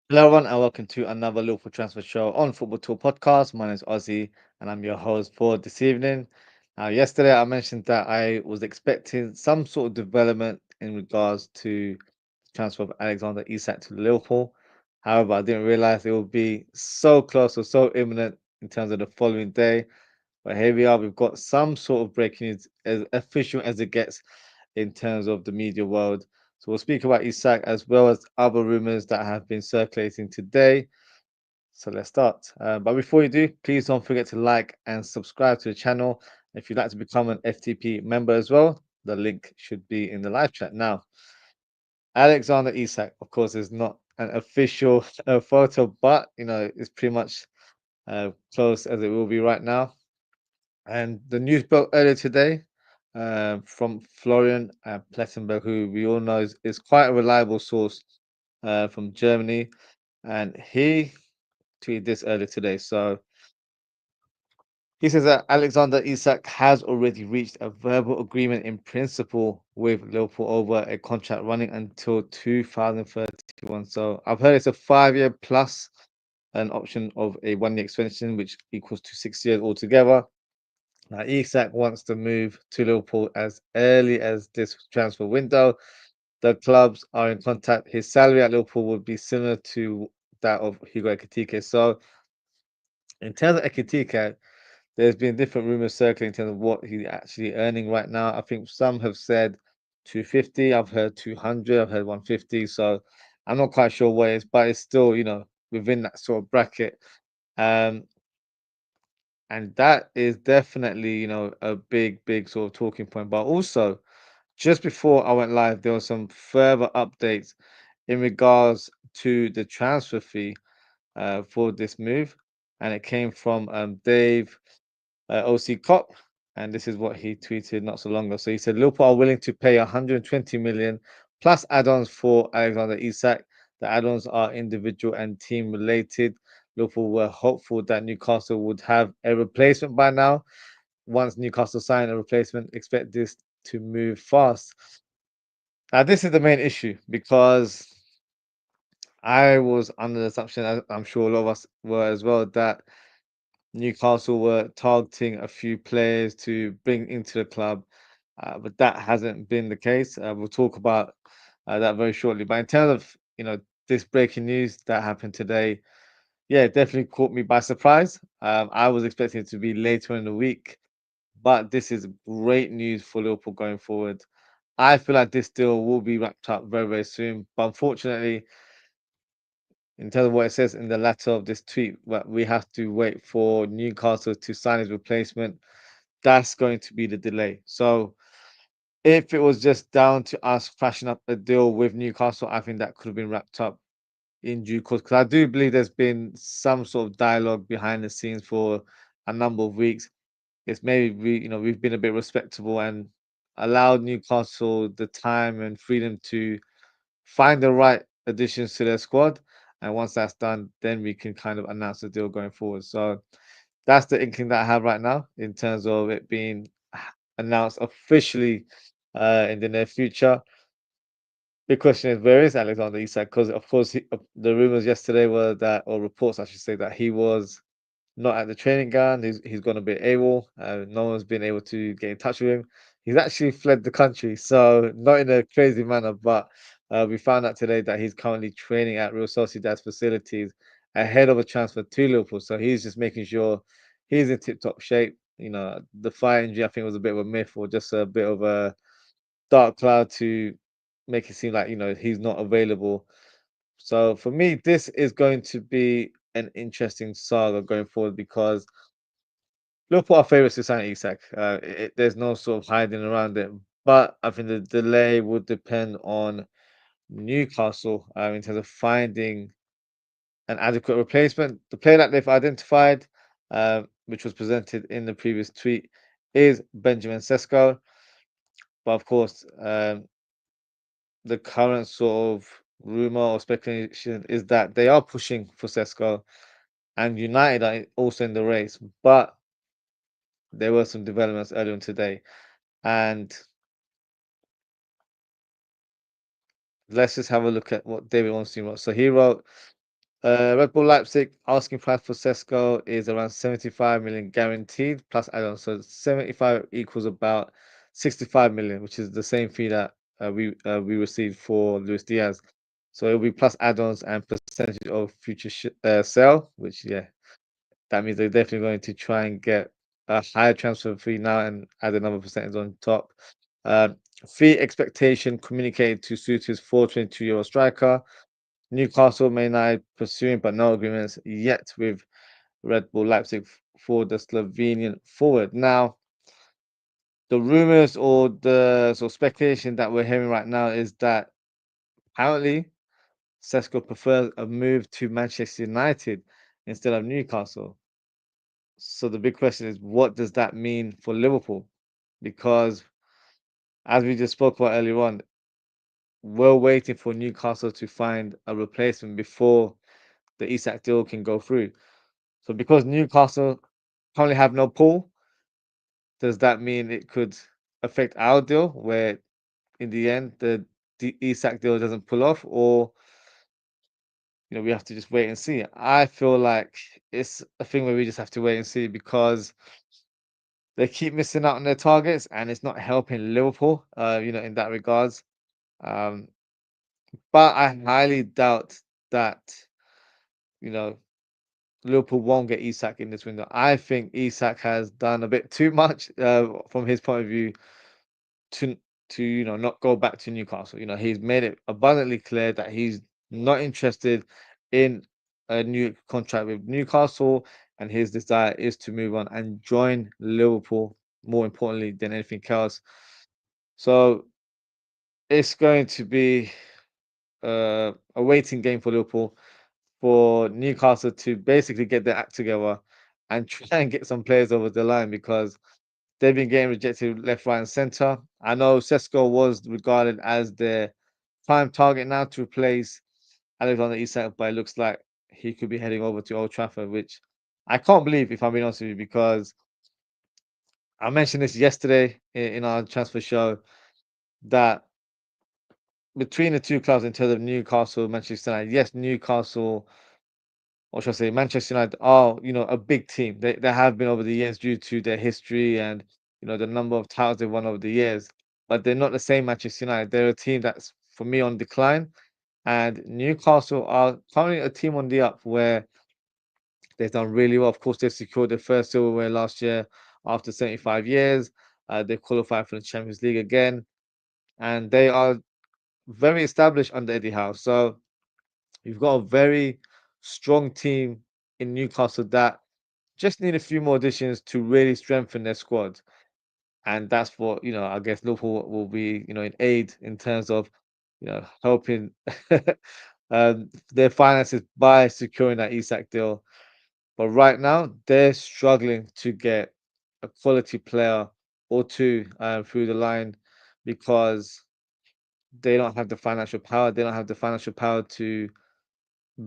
Hello, everyone, and welcome to another Liverpool Transfer Show on Football Tour Podcast. My name is Ozzy, and I'm your host for this evening. Yesterday, I mentioned that I was expecting some sort of development in regards to transfer of Alexander Isak to Liverpool. However, I didn't realize it would be so close or so imminent in terms of the following day. But here we are. We've got some sort of breaking news, as official as it gets in terms of the media world. So we'll speak about Isak as well as other rumors that have been circulating today. So let's start. But before you do, please don't forget to like and subscribe to the channel. If you'd like to become an FTP member as well, the link should be in the live chat. Now, Alexander Isak, of course, is not an official photo, but it's pretty much close as it will be right now. And the news broke earlier today from Florian Plettenberg, who we all know is quite a reliable source from Germany. And he tweeted this earlier today. So he says that Alexander Isak has already reached a verbal agreement in principle with Liverpool over a contract running until 2031. So I've heard it's a 5 year plus an option of a 1 year extension, which equals to 6 years altogether. Now, Isak wants to move to Liverpool as early as this transfer window. The clubs are in contact. His salary at Liverpool would be similar to that of Hugo Ekitike. So, in terms of Ekitike, there's been different rumors circling in terms of what he's actually earning right now. I think some have said 250. I've heard 200. I've heard 150. So, I'm not quite sure what it is, but it's still, within that sort of bracket. Um, And that is definitely, a big, big sort of talking point. But also, just before I went live, there were some further updates in regards to the transfer fee for this move. And it came from Dave OC Cop. And this is what he tweeted not so long ago. So he said Liverpool are willing to pay 120 million plus add-ons for Alexander Isak. The add-ons are individual and team related. Liverpool were hopeful that Newcastle would have a replacement by now. Once Newcastle sign a replacement, expect this to move fast. Now, this is the main issue because I was under the assumption, as I'm sure a lot of us were as well, that Newcastle were targeting a few players to bring into the club, but that hasn't been the case. We'll talk about that very shortly. But in terms of this breaking news that happened today, yeah, it definitely caught me by surprise. I was expecting it to be later in the week, but this is great news for Liverpool going forward. I feel like this deal will be wrapped up very, very soon. But unfortunately, in terms of what it says in the letter of this tweet, we have to wait for Newcastle to sign his replacement. That's going to be the delay. So if it was just down to us crashing up a deal with Newcastle, I think that could have been wrapped up in due course. Because I do believe there's been some sort of dialogue behind the scenes for a number of weeks. It's maybe we've been a bit respectable and allowed Newcastle the time and freedom to find the right additions to their squad. And once that's done, then we can kind of announce the deal going forward. So that's the inkling that I have right now in terms of it being announced officially in the near future. The question is, where is Alexander Isak? Because of course, the rumors yesterday were that, or reports, I should say, that he was not at the training ground. He's gone a bit AWOL. No one's been able to get in touch with him. He's actually fled the country, so not in a crazy manner, but we found out today that he's currently training at Real Sociedad's facilities ahead of a transfer to Liverpool. So he's just making sure he's in tip-top shape. The fire injury, I think, was a bit of a myth or just a bit of a dark cloud to make it seem like he's not available. So for me, this is going to be an interesting saga going forward because Liverpool are favourites to sign Isak. There's no sort of hiding around it. But I think the delay would depend on Newcastle in terms of finding an adequate replacement. The player that they've identified, which was presented in the previous tweet, is Benjamin Šeško. But of course, the current sort of rumor or speculation is that they are pushing for Šeško and United are also in the race. But there were some developments earlier on today. And let's just have a look at what David Ornstein wrote. So he wrote, Red Bull Leipzig asking price for Sesko is around 75 million guaranteed plus add-on. So 75 equals about 65 million, which is the same fee that we received for Luis Diaz. So it'll be plus add-ons and percentage of future sale, which yeah, that means they're definitely going to try and get a higher transfer fee now and add another percentage on top. Fee expectation communicated to suitors for 22-year-old striker. Newcastle may not pursuing, but no agreements yet with Red Bull Leipzig for the Slovenian forward. Now, the rumors or the sort of speculation that we're hearing right now is that apparently Sesko prefers a move to Manchester United instead of Newcastle. So the big question is, what does that mean for Liverpool? Because as we just spoke about earlier on, we're waiting for Newcastle to find a replacement before the Isak deal can go through. So because Newcastle currently have no pull, does that mean it could affect our deal where in the end the Isak deal doesn't pull off, or we have to just wait and see? I feel like it's a thing where we just have to wait and see because they keep missing out on their targets and it's not helping Liverpool, in that regards. Um, but I highly doubt that, you know, Liverpool won't get Isak in this window. I think Isak has done a bit too much from his point of view to not go back to Newcastle. He's made it abundantly clear that he's not interested in a new contract with Newcastle, and his desire is to move on and join Liverpool. More importantly than anything else, so it's going to be a waiting game for Liverpool, for Newcastle to basically get their act together and try and get some players over the line because they've been getting rejected left, right, and centre. I know Sesko was regarded as their prime target now to replace Alexander Isak, but it looks like he could be heading over to Old Trafford, which I can't believe, if I'm being honest with you, because I mentioned this yesterday in our transfer show that between the two clubs in terms of Newcastle and Manchester United, yes, Newcastle, or should I say, Manchester United are, a big team. They have been over the years due to their history and, the number of titles they've won over the years. But they're not the same Manchester United. They're a team that's, for me, on decline. And Newcastle are currently a team on the up where they've done really well. Of course, they've secured their first silverware last year after 75 years. They've qualified for the Champions League again. And they are very established under Eddie Howe. So you've got a very strong team in Newcastle that just need a few more additions to really strengthen their squad. And that's what, I guess Liverpool will be, in aid in terms of, helping their finances by securing that Isak deal. But right now, they're struggling to get a quality player or two through the line because they don't have the financial power. They don't have the financial power to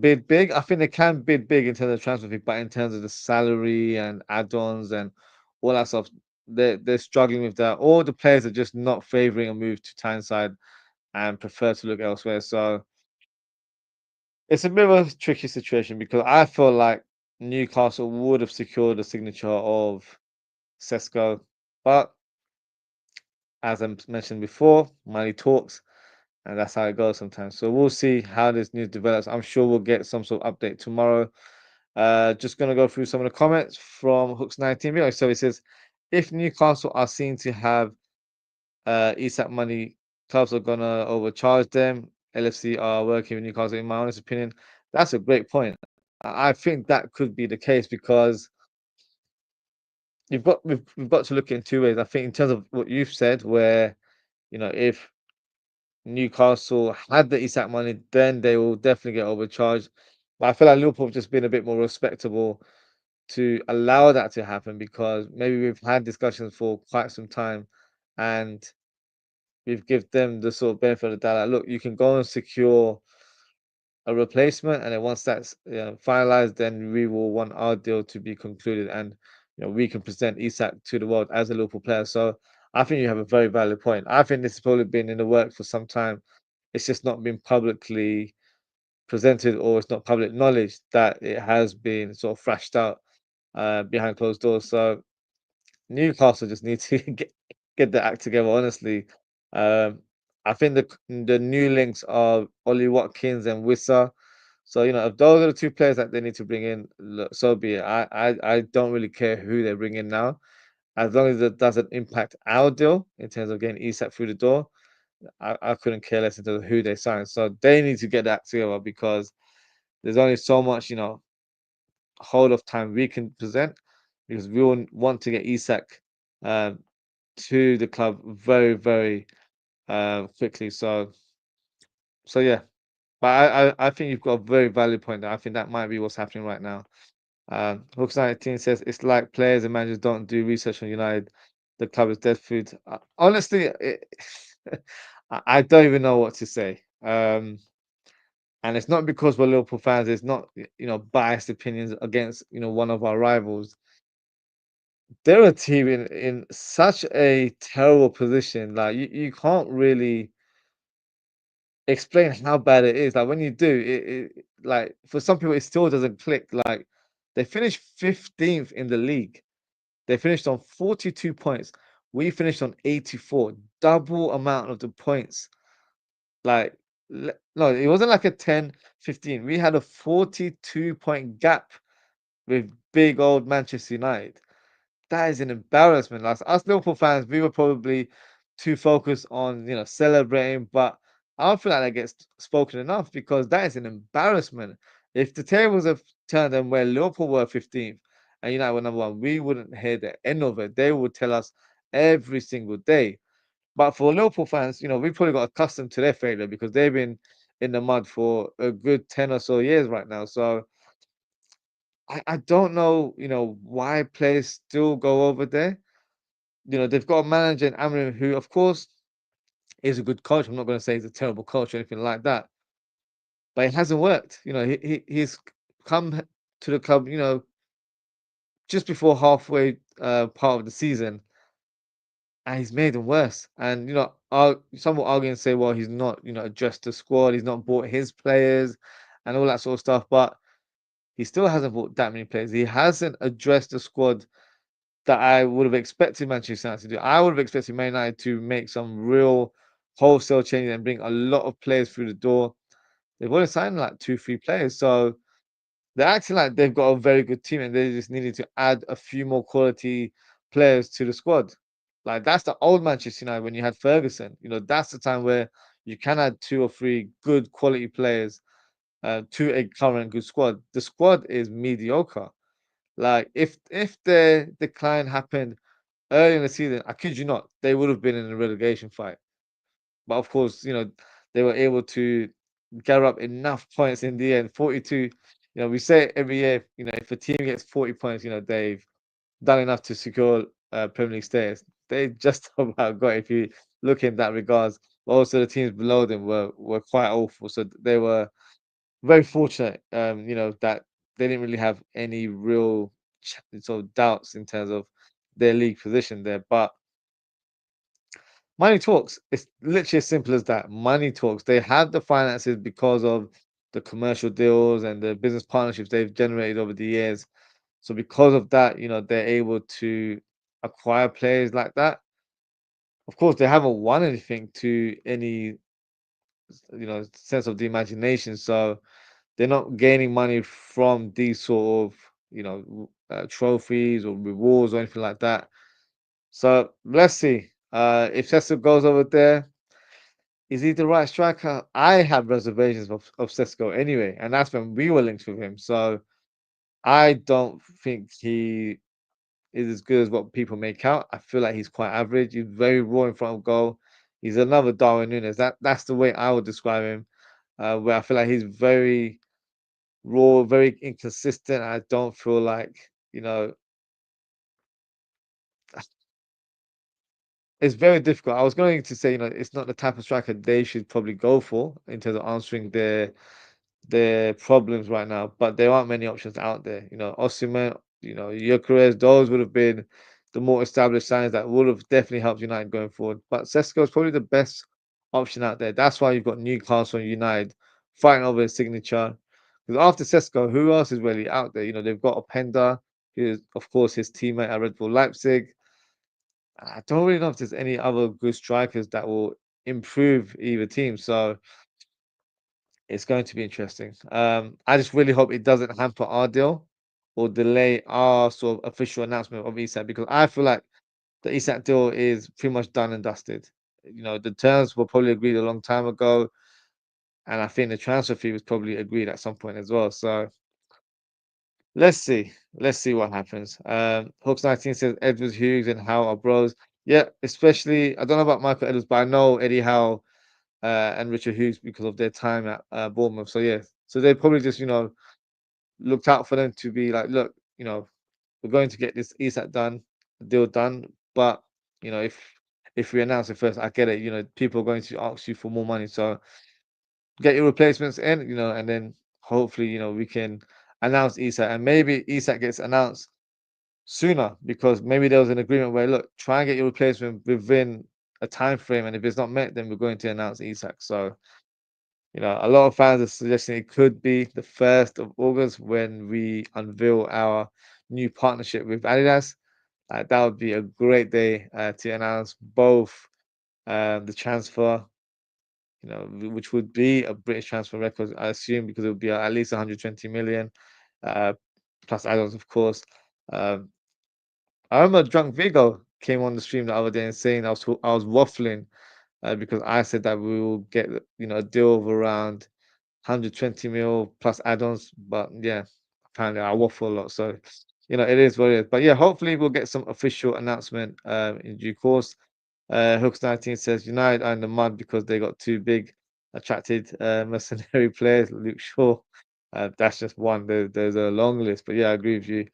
bid big. I think they can bid big in terms of transfer fee, but in terms of the salary and add-ons and all that stuff, they're struggling with that. All the players are just not favouring a move to Tyneside and prefer to look elsewhere. So it's a bit of a tricky situation because I feel like Newcastle would have secured the signature of Sesko, but as I mentioned before, money talks, and that's how it goes sometimes. So we'll see how this news develops. I'm sure we'll get some sort of update tomorrow. Just going to go through some of the comments from Hooks 19 video. So it says, if Newcastle are seen to have Isak money, clubs are going to overcharge them. LFC are working with Newcastle, in my honest opinion. That's a great point. I think that could be the case because we've got to look at it in two ways. I think in terms of what you've said, where if Newcastle had the Isak money, then they will definitely get overcharged. But I feel like Liverpool have just been a bit more respectable to allow that to happen because maybe we've had discussions for quite some time and we've given them the sort of benefit of the doubt. Like, look, you can go and secure a replacement, and then once that's finalized, then we will want our deal to be concluded, and we can present Isak to the world as a Liverpool player. So I think you have a very valid point. I think this has probably been in the works for some time. It's just not been publicly presented or it's not public knowledge that it has been sort of thrashed out behind closed doors. So Newcastle just need to get the act together. Honestly, um, I think the new links are Ollie Watkins and Wissa. So if those are the two players that they need to bring in, look, so be it. I don't really care who they bring in now, as long as it doesn't impact our deal in terms of getting Isak through the door. I couldn't care less in terms of who they sign. So they need to get that together because there's only so much whole of time we can present because we all want to get Isak um, to the club very, very quickly. So yeah, but I think you've got a very valid point there. I think that might be what's happening right now. Hooks 19 says it's like players and managers don't do research on United. The club is dead food. Honestly, I don't even know what to say. And it's not because we're Liverpool fans. It's not biased opinions against one of our rivals. They're a team in such a terrible position. Like you can't really explain how bad it is. Like when you do, like for some people it still doesn't click. Like they finished 15th in the league. They finished on 42 points. We finished on 84, double amount of the points. Like no, it wasn't like a 10, 15. We had a 42-point gap with big old Manchester United. That is an embarrassment. Like us Liverpool fans, we were probably too focused on celebrating, but I don't feel like that gets spoken enough because that is an embarrassment. If the tables have turned and where Liverpool were 15th and United were number one, we wouldn't hear the end of it. They would tell us every single day. But for Liverpool fans, we probably got accustomed to their failure because they've been in the mud for a good 10 or so years right now. So I don't know, why players still go over there. They've got a manager in Amarim who, of course, is a good coach. I'm not going to say he's a terrible coach or anything like that, but it hasn't worked. He's come to the club, just before halfway part of the season, and he's made them worse. And some will argue and say, well, he's not, addressed the squad, he's not bought his players, and all that sort of stuff. But he still hasn't bought that many players. He hasn't addressed the squad that I would have expected Manchester United to do. I would have expected Man United to make some real wholesale changes and bring a lot of players through the door. They've only signed like 2, 3 players, so they're acting like they've got a very good team and they just needed to add a few more quality players to the squad. Like that's the old Manchester United when you had Ferguson. That's the time where you can add 2 or 3 good quality players to a current good squad. The squad is mediocre. Like if the decline happened early in the season, I kid you not, they would have been in a relegation fight. But of course, they were able to gather up enough points in the end. 42, we say it every year, if a team gets 40 points, they've done enough to secure Premier League status. They just about got it if you look in that regards. But also the teams below them were quite awful. So they were very fortunate, that they didn't really have any real sort of doubts in terms of their league position there. But money talks. It's literally as simple as that. Money talks. They have the finances because of the commercial deals and the business partnerships they've generated over the years. So because of that, they're able to acquire players like that. Of course, they haven't won anything to any, sense of the imagination. So they're not gaining money from these sort of, trophies or rewards or anything like that. So let's see. If Cesco goes over there, is he the right striker? I have reservations of Cesco anyway, and that's when we were linked with him. So I don't think he is as good as what people make out. I feel like he's quite average. He's very raw in front of goal. He's another Darwin Núñez. That's the way I would describe him. Where I feel like he's very raw, very inconsistent. I don't feel like it's very difficult. I was going to say, it's not the type of striker they should probably go for in terms of answering their problems right now. But there aren't many options out there. Osimhen, Gyökeres, those would have been the more established signings that would have definitely helped United going forward. But Sesko is probably the best option out there. That's why you've got Newcastle and United fighting over his signature. Because after Sesko, who else is really out there? They've got Openda, who is, of course, his teammate at Red Bull Leipzig. I don't really know if there's any other good strikers that will improve either team. So it's going to be interesting. I just really hope it doesn't hamper our deal or delay our sort of official announcement of Isak, because I feel like the Isak deal is pretty much done and dusted. The terms were probably agreed a long time ago, and I think the transfer fee was probably agreed at some point as well. So let's see. Let's see what happens. Hawks 19 says Edwards, Hughes, and Howe are bros. Yeah, especially I don't know about Michael Edwards, but I know Eddie Howe and Richard Hughes because of their time at Bournemouth. So yeah, so they probably just looked out for them to be like, look, we're going to get this Isak done, deal done, but if we announce it first, I get it. People are going to ask you for more money, so get your replacements in, and then hopefully we can announce Isak, and maybe Isak gets announced sooner because maybe there was an agreement where look, try and get your replacement within a time frame, and if it's not met, then we're going to announce Isak. So a lot of fans are suggesting it could be the 1st of August when we unveil our new partnership with Adidas. That would be a great day to announce both the transfer, which would be a British transfer record, I assume, because it would be at least 120 million uh, plus add-ons, of course. Um, I remember Drunk Vigo came on the stream the other day and saying I was waffling because I said that we will get a deal of around 120 mil plus add-ons, but yeah, apparently I waffle a lot. So it is what it is. But yeah, hopefully we'll get some official announcement in due course. Hooks 19 says United are in the mud because they got two big, attracted mercenary players, Luke Shaw. That's just one. There's a long list, but yeah, I agree with you.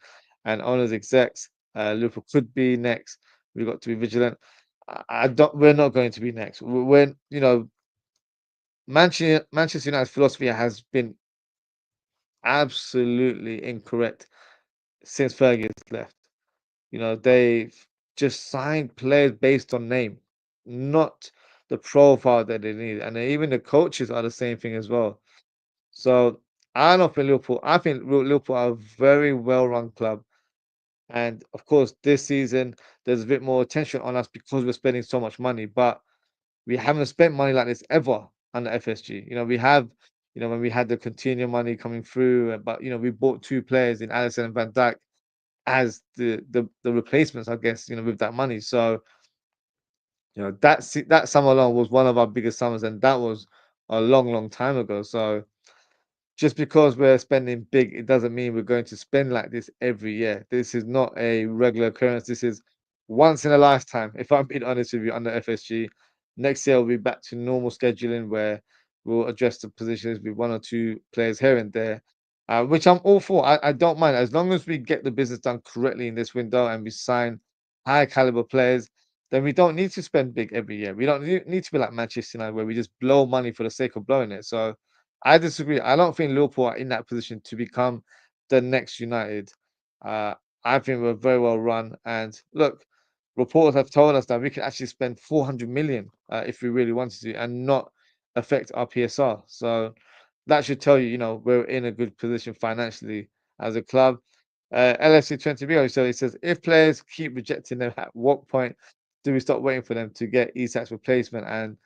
And owners execs, Liverpool could be next. We've got to be vigilant. I don't. We're not going to be next. We're Manchester United's philosophy has been absolutely incorrect since Fergie's left. They've just signed players based on name, not the profile that they need. And then even the coaches are the same thing as well. So I don't think Liverpool. I think Liverpool are a very well-run club. And of course, this season there's a bit more attention on us because we're spending so much money. But we haven't spent money like this ever under FSG. We have, when we had the Coutinho money coming through, but we bought two players in Alisson and Van Dijk as the replacements, I guess, with that money. So that summer alone was one of our biggest summers, and that was a long, long time ago. So just because we're spending big, it doesn't mean we're going to spend like this every year. This is not a regular occurrence. This is once in a lifetime. If I'm being honest with you, under FSG, next year we'll be back to normal scheduling where we'll address the positions with one or two players here and there, which I'm all for. I don't mind as long as we get the business done correctly in this window and we sign high caliber players. Then we don't need to spend big every year. We don't need to be like Manchester United where we just blow money for the sake of blowing it. So I disagree. I don't think Liverpool are in that position to become the next United. Uh, I think we're very well run. And look, reporters have told us that we can actually spend 400 million if we really wanted to and not affect our PSR. So that should tell you, we're in a good position financially as a club. LFC 20 so it says, if players keep rejecting them, at what point do we stop waiting for them to get Isak's replacement and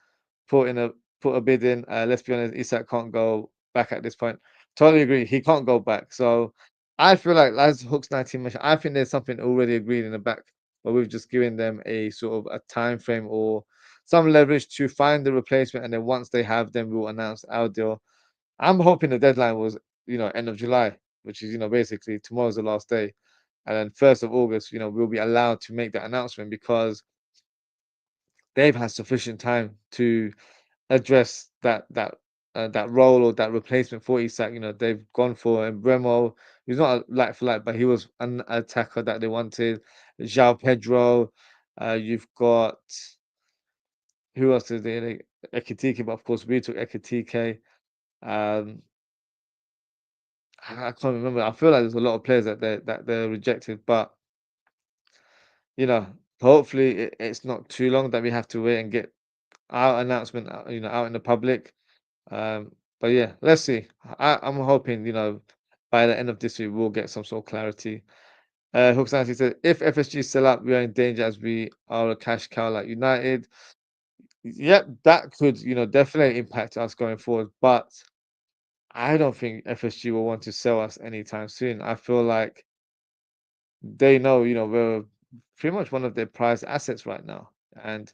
put in a put a bid in? Let's be honest, Isak can't go back at this point. Totally agree. He can't go back. So I feel like as Hooks 19 mentioned, I think there's something already agreed in the back, but we've just given them a sort of a time frame or some leverage to find the replacement, and then once they have, then we'll announce our deal. I'm hoping the deadline was end of July, which is basically tomorrow's the last day, and then 1st of August, we'll be allowed to make that announcement because they've had sufficient time to address that role or that replacement for Isak. They've gone for Bremo. He's not a like for like, but he was an attacker that they wanted. João Pedro. You've got who else is there? Ekitike, but of course we took Ekitike. Um, I can't remember. I feel like there's a lot of players that they're rejected, but you know, hopefully it's not too long that we have to wait and get our announcement, out in the public. But yeah, let's see. I'm hoping, by the end of this week, we'll get some sort of clarity. Hooks Nancy said, if FSG sell out, we are in danger as we are a cash cow like United. Yep, that could, definitely impact us going forward. But I don't think FSG will want to sell us anytime soon. I feel like they know, we're pretty much one of their prized assets right now. And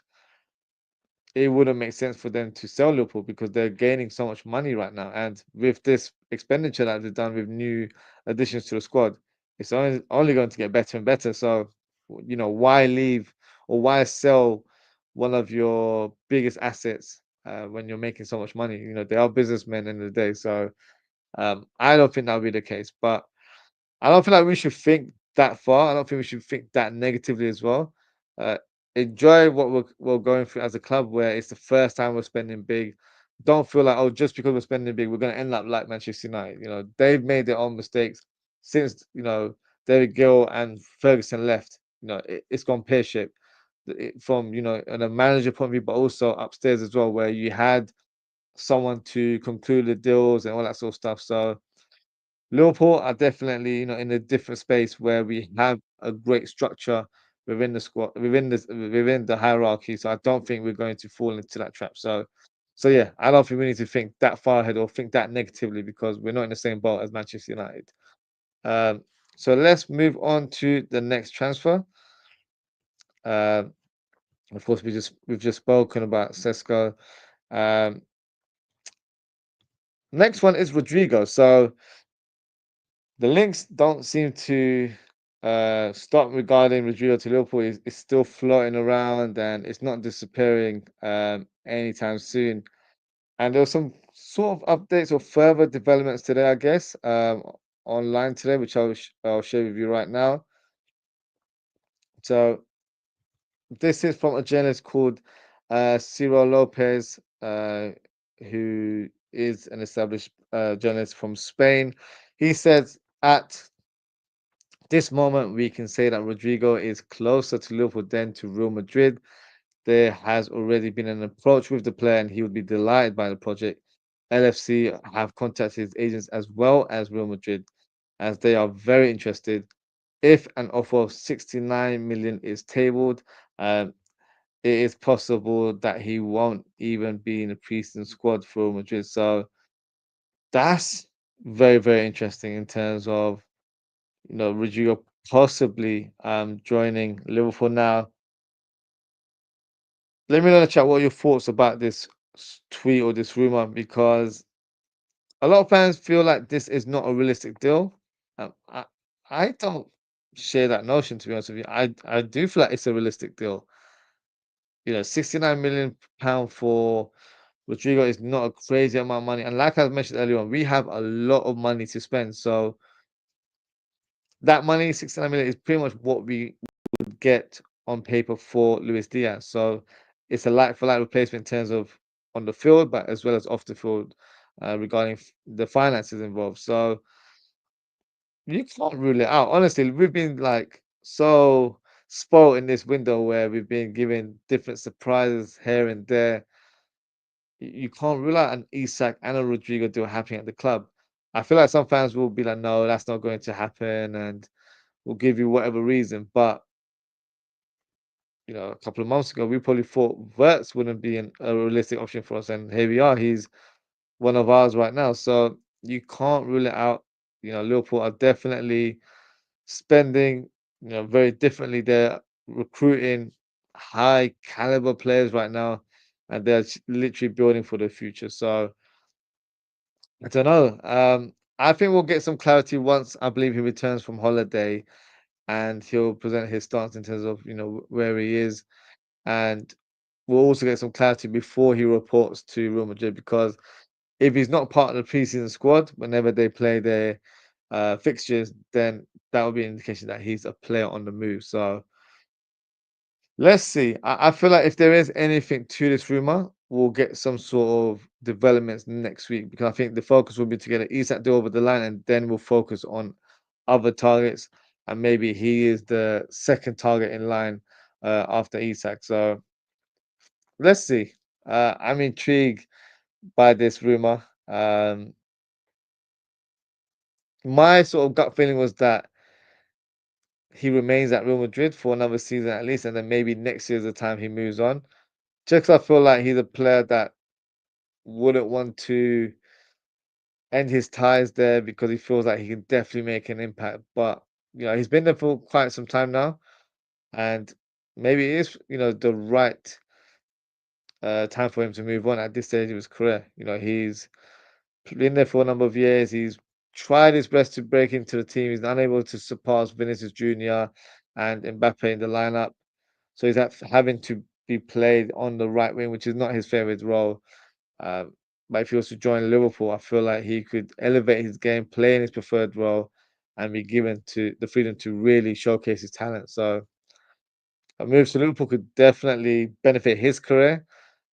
it wouldn't make sense for them to sell Liverpool because they're gaining so much money right now. And with this expenditure that they've done with new additions to the squad, it's only going to get better and better. So, why leave or why sell one of your biggest assets when you're making so much money? They are businessmen in the day. So, I don't think that will be the case. But I don't feel like we should think that far. I don't think we should think that negatively as well. Uh, Enjoy what we're going through as a club, where it's the first time we're spending big. Don't feel like, oh, just because we're spending big, we're going to end up like Manchester United. They've made their own mistakes since David Gill and Ferguson left. It's gone pear shaped from in a manager point of view, but also upstairs as well, where you had someone to conclude the deals and all that sort of stuff. So Liverpool are definitely, in a different space where we have a great structure within the squad, within the hierarchy. So I don't think we're going to fall into that trap. So yeah, I don't think we need to think that far ahead or think that negatively because we're not in the same boat as Manchester United. Um, so let's move on to the next transfer. Um, of course, we've just spoken about Sesko. Um, Next one is Rodrigo. So the links don't seem to stop regarding Rodrigo to Liverpool. It's still floating around and it's not disappearing anytime soon. And there were some sort of updates or further developments today, I guess, online today, which I'll share with you right now. So this is from a journalist called Ciro Lopez, who is an established journalist from Spain. He says at this moment, we can say that Rodrigo is closer to Liverpool than to Real Madrid. There has already been an approach with the player, and he would be delighted by the project. LFC have contacted his agents as well as Real Madrid, as they are very interested. If an offer of 69 million is tabled, it is possible that he won't even be in the preseason squad for Real Madrid. So that's very, very interesting in terms of Rodrigo possibly joining Liverpool now. Let me know in the chat what are your thoughts about this tweet or this rumor because a lot of fans feel like this is not a realistic deal. Um, I I don't share that notion to be honest with you. I do feel like it's a realistic deal. 69 million pound for Rodrigo is not a crazy amount of money, and like I mentioned earlier on, we have a lot of money to spend. So that money, 69 million, is pretty much what we get on paper for Luis Diaz. So it's a like for like replacement in terms of on the field, but as well as off the field regarding the finances involved. So you can't rule it out. Honestly, we've been like so spoiled in this window where we've been given different surprises here and there. You can't rule out an Isak and a Rodrigo deal happening at the club. I feel like some fans will be like, no, that's not going to happen, and will give you whatever reason. But a couple of months ago, we probably thought Verts wouldn't be a realistic option for us, and here we are. He's one of ours right now, so you can't rule it out. Liverpool are definitely spending, very differently. They're recruiting high caliber players right now, and they're literally building for the future. So I don't know. I think we'll get some clarity once I believe he returns from holiday, and he'll present his stance in terms of where he is and we'll also get some clarity before he reports to Real Madrid because if he's not part of the preseason squad whenever they play their fixtures, then that will be an indication that he's a player on the move. So let's see. I feel like if there is anything to this rumor, we'll get some sort of developments next week because I think the focus will be to get an Isak deal over the line and then we'll focus on other targets and maybe he is the second target in line after Isak. So let's see. I'm intrigued by this rumor. Um, my sort of gut feeling was that he remains at Real Madrid for another season at least, and then maybe next year's the time he moves on. Just 'cause I feel like he's a player that wouldn't want to end his ties there because he feels like he can definitely make an impact. But he's been there for quite some time now, and maybe it is the right time for him to move on at this stage of his career. He's been there for a number of years. He's tried his best to break into the team. He's unable to surpass Vinicius Junior and Mbappe in the lineup. So he's having to be played on the right wing, which is not his favorite role. Um, but if he was to join Liverpool, I feel like he could elevate his game, play in his preferred role, and be given to the freedom to really showcase his talent. So a move to Liverpool could definitely benefit his career.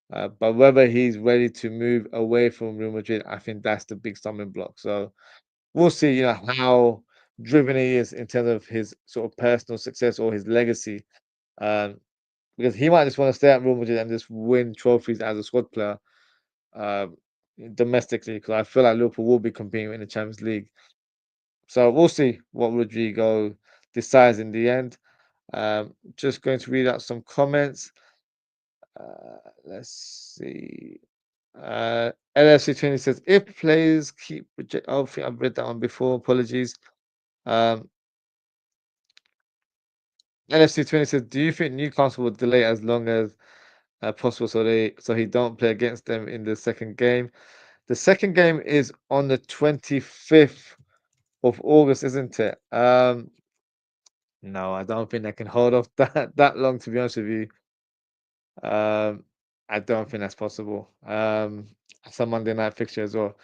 But whether he's ready to move away from Real Madrid, I think that's the big stumbling block. So we'll see, how driven he is in terms of his sort of personal success or his legacy. Um, because he might just want to stay at Real Madrid and just win trophies as a squad player um, domestically. Because I feel like Liverpool will be competing in the Champions League. So we'll see what Rodrigo decides in the end. Just going to read out some comments. Let's see. LFC20 says if players keep reject. Oh, I think I've read that one before. Apologies. Um, LFC20 says, do you think Newcastle will delay as long as possible so he don't play against them in the second game? The second game is on the 25th of August, isn't it? No, I don't think they can hold off that long. To be honest with you, um, I don't think that's possible. It's a Monday night fixture as well.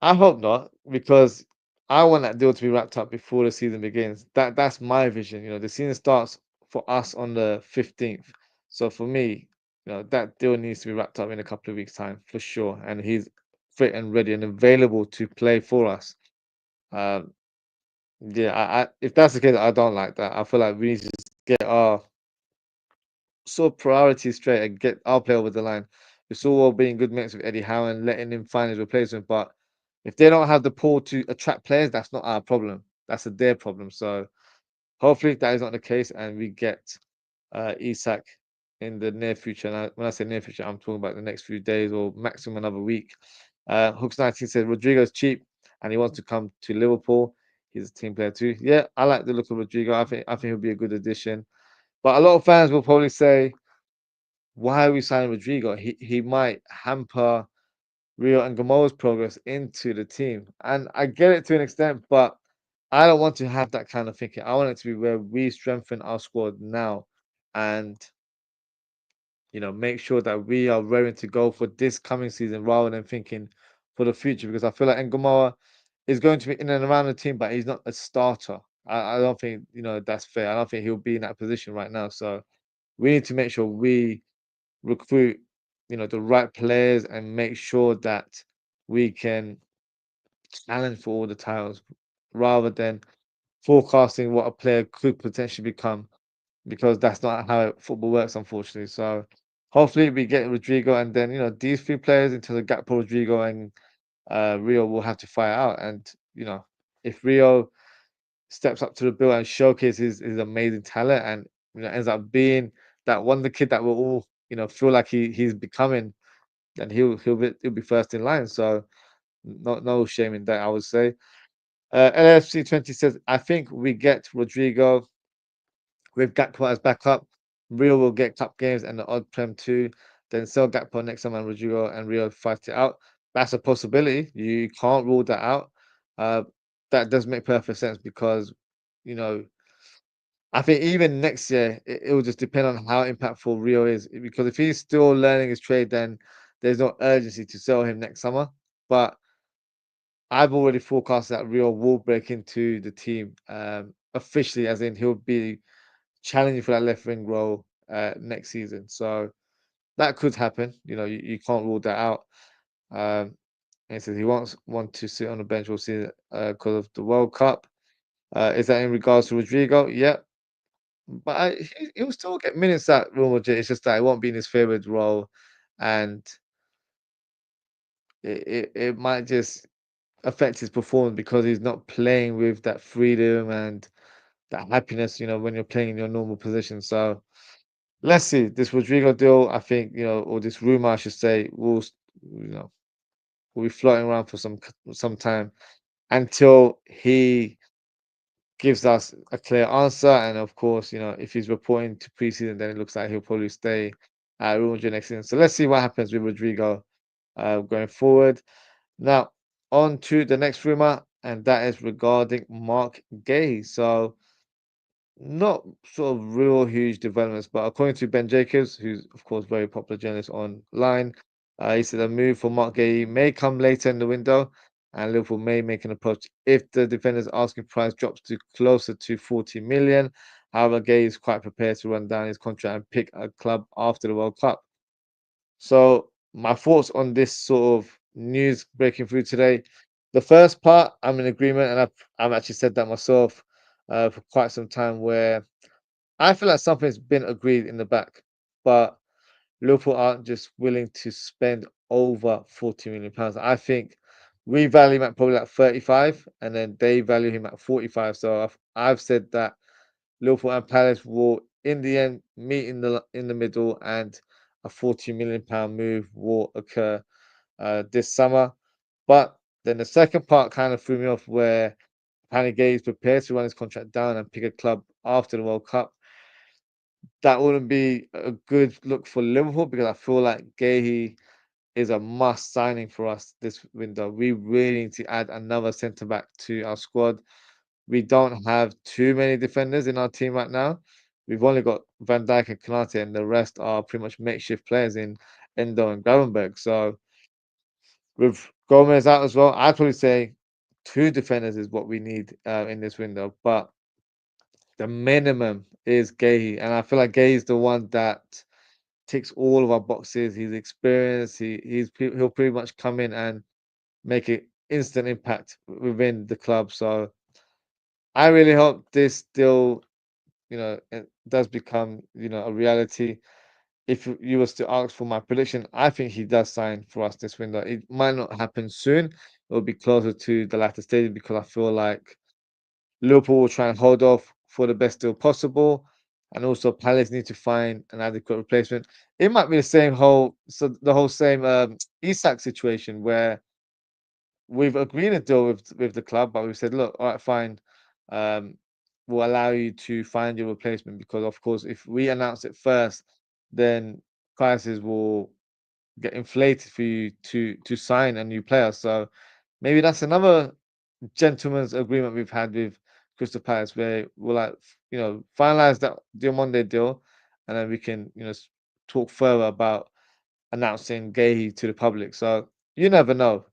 I hope not, because I want that deal to be wrapped up before the season begins. That's my vision. The season starts for us on the 15th. So for me, that deal needs to be wrapped up in a couple of weeks' time for sure. And he's fit and ready and available to play for us. Um, yeah, if that's the case, I don't like that. I feel like we need to just get our sort of priorities straight and get our player over the line. It's all well being good mates with Eddie Howe and letting him find his replacement, but if they don't have the pull to attract players, that's not our problem. That's their problem. So hopefully that is not the case, and we get Isak in the near future. And when I say near future, I'm talking about the next few days or maximum another week. Hooks 19 said Rodrigo's cheap and he wants to come to Liverpool. He's a team player too. Yeah, I like the look of Rodrigo. I think he'll be a good addition. But a lot of fans will probably say, why are we signing Rodrigo? He might hamper Rio and Ngumoha's progress into the team. And I get it to an extent, but I don't want to have that kind of thinking. I want it to be where we strengthen our squad now and make sure that we are ready to go for this coming season rather than thinking for the future. Because I feel like Ngumoha is going to be in and around the team, but he's not a starter. I don't think that's fair. I don't think he'll be in that position right now. So we need to make sure we recruit, the right players and make sure that we can challenge for all the titles rather than forecasting what a player could potentially become because that's not how football works, unfortunately. So hopefully we get Rodrigo and then, these three players into the Gakpo, Rodrigo and Rio will have to fight out. And, if Rio steps up to the bill and showcases his amazing talent and ends up being that wonder kid that we'll all, feel like he's becoming, then he'll be first in line. So no shame in that, I would say. LFC 20 says, I think we get Rodrigo with Gakpo as backup. Rio will get cup games and the odd Prem too. Then sell Gakpo next time and Rodrigo and Rio fight it out. That's a possibility. You can't rule that out. Uh, that does make perfect sense because, you know, I think even next year it will just depend on how impactful Rio is. Because if he's still learning his trade, then there's no urgency to sell him next summer. But I've already forecast that Rio will break into the team officially, as in he'll be challenging for that left wing role next season. So that could happen. You can't rule that out. And he says he wants want to sit on the bench. We'll see because of the World Cup. Is that in regards to Rodrigo? Yeah, but he'll still get minutes at Real Madrid. It's just that it won't be in his favorite role, and it might just affect his performance because he's not playing with that freedom and that happiness, when you're playing in your normal position. So let's see. This Rodrigo deal, I think, or this rumor, I should say, you know, will be floating around for some time until he gives us a clear answer. And of course, if he's reporting to preseason, then it looks like he'll probably stay at Real Madrid next season. So let's see what happens with Rodrigo going forward. Now, on to the next rumor, and that is regarding Marc Guehi. So not sort of real huge developments, but according to Ben Jacobs, who's of course very popular journalist online, he said a move for Marc Guehi may come later in the window, and Liverpool may make an approach if the defender's asking price drops to closer to 40 million. However, Guehi is quite prepared to run down his contract and pick a club after the World Cup. So my thoughts on this sort of news breaking through today. The first part, I'm in agreement, and I've actually said that myself for quite some time, where I feel like something's been agreed in the back, but Liverpool aren't just willing to spend over 40 million pounds. I think we value him at probably like 35, and then they value him at 45. So I've said that Liverpool and Palace will, in the end, meet in the middle, and a 40 million pound move will occur this summer. But then the second part kind of threw me off, where Panny Gay is prepared to run his contract down and pick a club after the World Cup. That wouldn't be a good look for Liverpool, because I feel like Guehi is a must signing for us this window. We really need to add another centre back to our squad. We don't have too many defenders in our team right now. We've only got Van Dijk and Konate, and the rest are pretty much makeshift players in Endo and Gravenberg. So with Gomez out as well, I'd probably say two defenders is what we need in this window. But the minimum is Guehi, and I feel like Guehi is the one that ticks all of our boxes. He's experienced. He'll pretty much come in and make an instant impact within the club. So I really hope this deal, it does become, a reality. If you was to ask for my prediction, I think he does sign for us this window. It might not happen soon. It will be closer to the latter stage, because I feel like Liverpool will try and hold off for the best deal possible, and also Palace need to find an adequate replacement. It might be the whole same Isak situation, where we've agreed a deal with the club, but we've said, look, all right, fine, um, we'll allow you to find your replacement, because of course, if we announce it first, then prices will get inflated for you to sign a new player. So maybe that's another gentleman's agreement we've had with Crystal Palace, where we'll finalize that Diamonde deal, and then we can talk further about announcing Guehi to the public. So you never know.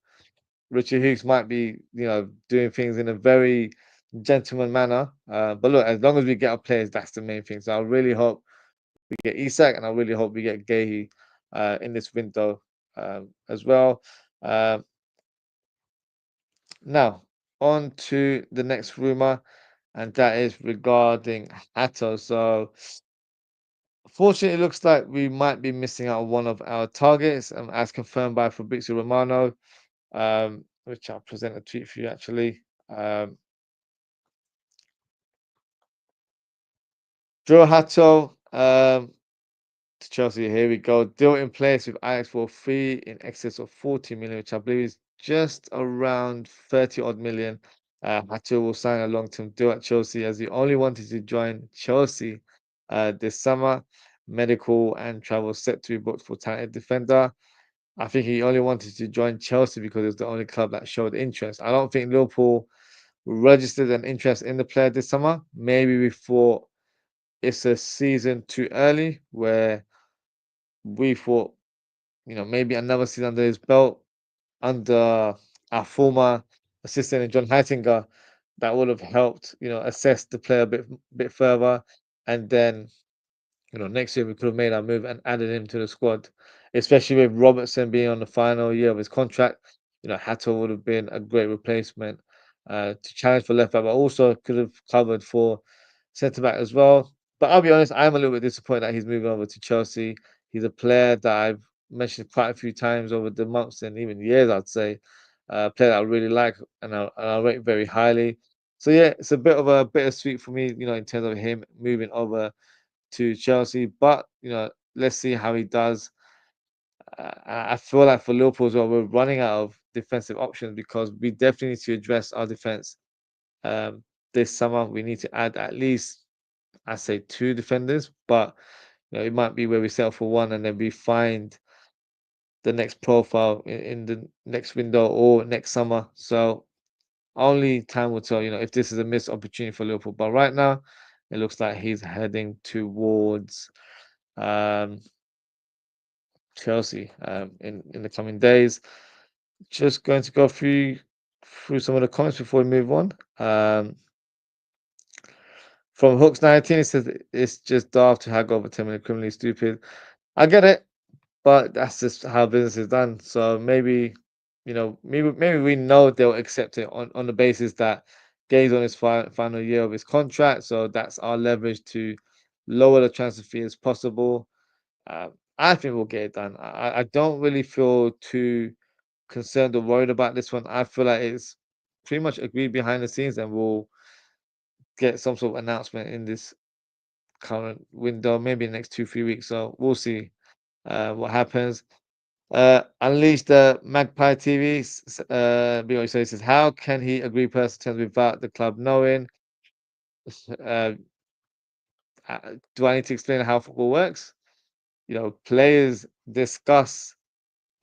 Richard Hughes might be doing things in a very gentleman manner. But look, as long as we get our players, that's the main thing. So I really hope we get Isak, and I really hope we get Guehi in this window as well. Um, Now, on to the next rumor, and that is regarding Hato. So, fortunately, it looks like we might be missing out on one of our targets, as confirmed by Fabrizio Romano, which I'll present a tweet for you actually. Jorrel Hato to Chelsea. Here we go. Deal in place with Ajax for a fee in excess of 40 million, which I believe is just around 30 odd million. Hato will sign a long-term deal at Chelsea, as he only wanted to join Chelsea this summer. Medical and travel set to be booked for talented defender. I think he only wanted to join Chelsea because it was the only club that showed interest. I don't think Liverpool registered an interest in the player this summer. Maybe we thought it's a season too early, where we thought, maybe another season under his belt, under our former assistant in John Heitinger, that would have helped, assess the player a bit further. And then, next year we could have made our move and added him to the squad, especially with Robertson being on the final year of his contract. Hato would have been a great replacement to challenge for left back, but also could have covered for centre back as well. But I'll be honest, I'm a little bit disappointed that he's moving over to Chelsea. He's a player that I've mentioned quite a few times over the months and even years, I'd say. Player that I really like and I rate very highly. So yeah, it's a bit of a bittersweet for me, in terms of him moving over to Chelsea. But let's see how he does. I feel like for Liverpool as well, we're running out of defensive options because we definitely need to address our defense um, this summer. We need to add at least, I say, two defenders, but it might be where we settle for one and then we find the next profile in the next window or next summer. So only time will tell, if this is a missed opportunity for Liverpool. But right now, it looks like he's heading towards um, Chelsea in the coming days. Just going to go through some of the comments before we move on. From Hooks 19, it says it's just daft to haggle over 10 million, criminally stupid. I get it, but that's just how business is done. So maybe we know they'll accept it on the basis that Gay's on his final year of his contract. So that's our leverage to lower the transfer fee as possible. I think we'll get it done. I don't really feel too concerned or worried about this one. I feel like it's pretty much agreed behind the scenes, and we'll get some sort of announcement in this current window, maybe in the next 2-3 weeks. So we'll see what happens. Unleash the Magpie TV. BYU says, how can he agree personal terms without the club knowing? Uh, do I need to explain how football works? Players discuss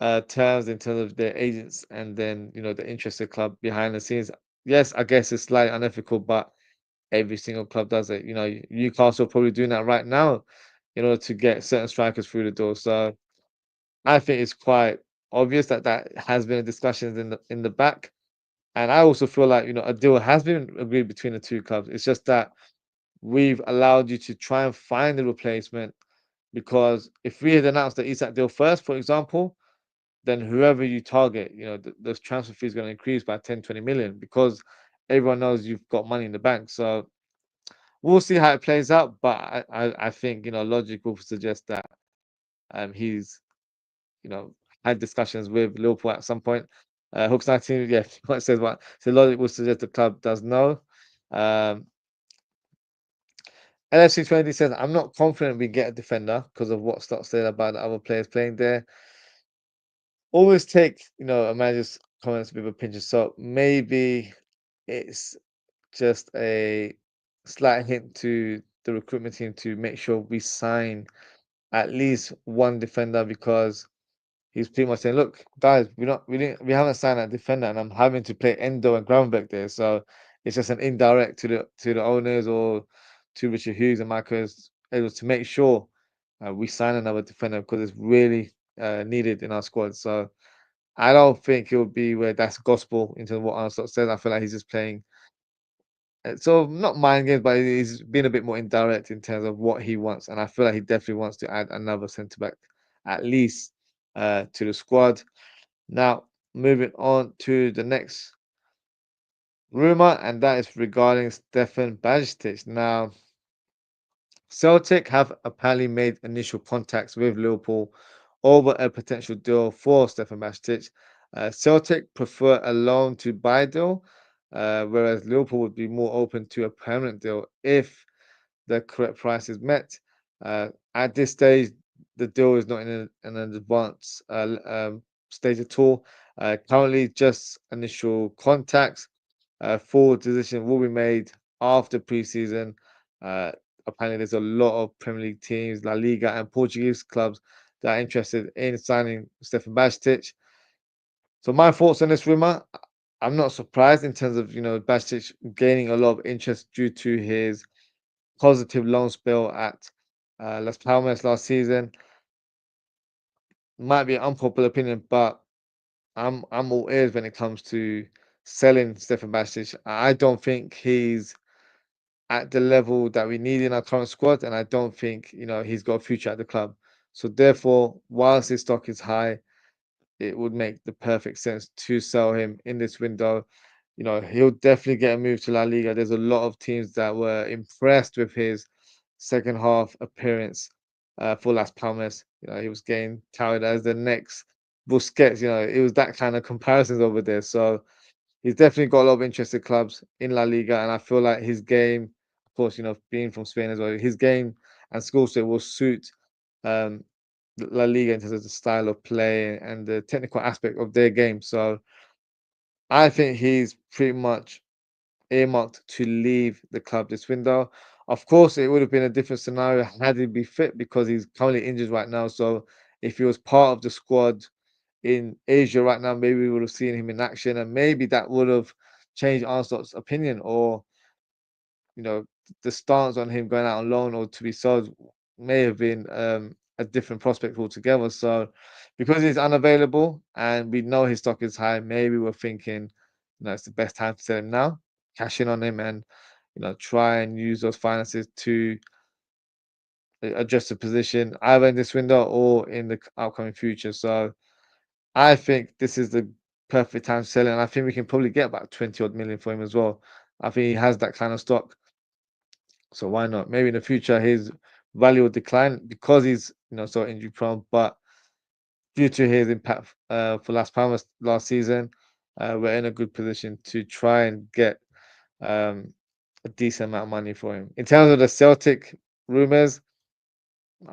terms in terms of their agents and then the interested club behind the scenes. Yes, I guess it's slightly unethical, but every single club does it. Newcastle probably doing that right now in order to get certain strikers through the door. So I think it's quite obvious that has been a discussion in the back. And I also feel like a deal has been agreed between the two clubs. It's just that we've allowed you to try and find a replacement, because if we had announced the Isak deal first, for example, then whoever you target, the transfer fee is going to increase by 10, 20 million because everyone knows you've got money in the bank. So we'll see how it plays out. But I think, logic will suggest that he's, you know, had discussions with Liverpool at some point. Hooks 19, yeah, what it says what. So logic will suggest the club does know. Um, LFC 20 says, I'm not confident we get a defender because of what Stock said about the other players playing there. Always take, a manager's comments with a pinch of salt. Maybe it's just a slight hint to the recruitment team to make sure we sign at least one defender, because he's pretty much saying, "Look, guys, we haven't signed that defender, and I'm having to play Endo and Gravenberch there." So it's just an indirect to the owners or to Richard Hughes and Michael Edwards to make sure we sign another defender because it's really needed in our squad. So I don't think it would be where that's gospel in terms of what Armstrong says. I feel like he's just playing so not mind games, but he's been a bit more indirect in terms of what he wants, and I feel like he definitely wants to add another centre back at least to the squad. Now, moving on to the next rumor, and that is regarding Stefan Bajcetic. Now, Celtic have apparently made initial contacts with Liverpool over a potential deal for Stefan Bajcetic. Celtic prefer a loan to buy deal, whereas Liverpool would be more open to a permanent deal if the correct price is met. At this stage, the deal is not in an advanced stage at all. Currently, just initial contacts. Full decision will be made after preseason. Uh, Apparently, there's a lot of Premier League teams, La Liga, and Portuguese clubs that are interested in signing Stefan Bajcetic. So my thoughts on this rumor, I'm not surprised in terms of Bajcetic gaining a lot of interest due to his positive loan spell at Las Palmas last season. Might be an unpopular opinion, but I'm all ears when it comes to selling Stefan Bajcetic. I don't think he's at the level that we need in our current squad, and I don't think he's got a future at the club. So therefore, whilst his stock is high, it would make the perfect sense to sell him in this window. He'll definitely get a move to La Liga. There's a lot of teams that were impressed with his second half appearance for Las Palmas. He was getting touted as the next Busquets. It was that kind of comparisons over there. So he's definitely got a lot of interested clubs in La Liga, and I feel like his game, of course, being from Spain as well, his game and skill set will suit um, La Liga in terms of the style of play and the technical aspect of their game. So I think he's pretty much earmarked to leave the club this window. Of course, it would have been a different scenario had he be fit because he's currently injured right now. So if he was part of the squad in Asia right now, maybe we would have seen him in action, and maybe that would have changed Arsenal's opinion, or you know the stance on him going out on loan or to be sold may have been a different prospect altogether. So because he's unavailable and we know his stock is high, maybe we're thinking, it's the best time to sell him now, cash in on him, and try and use those finances to adjust the position either in this window or in the upcoming future. So I think this is the perfect time to sell it, and I think we can probably get about 20 odd million for him as well. I think he has that kind of stock, so why not? Maybe in the future his value will decline because he's so injury prone, but due to his impact for Las Palmas last season, we're in a good position to try and get um, a decent amount of money for him. In terms of the Celtic rumors,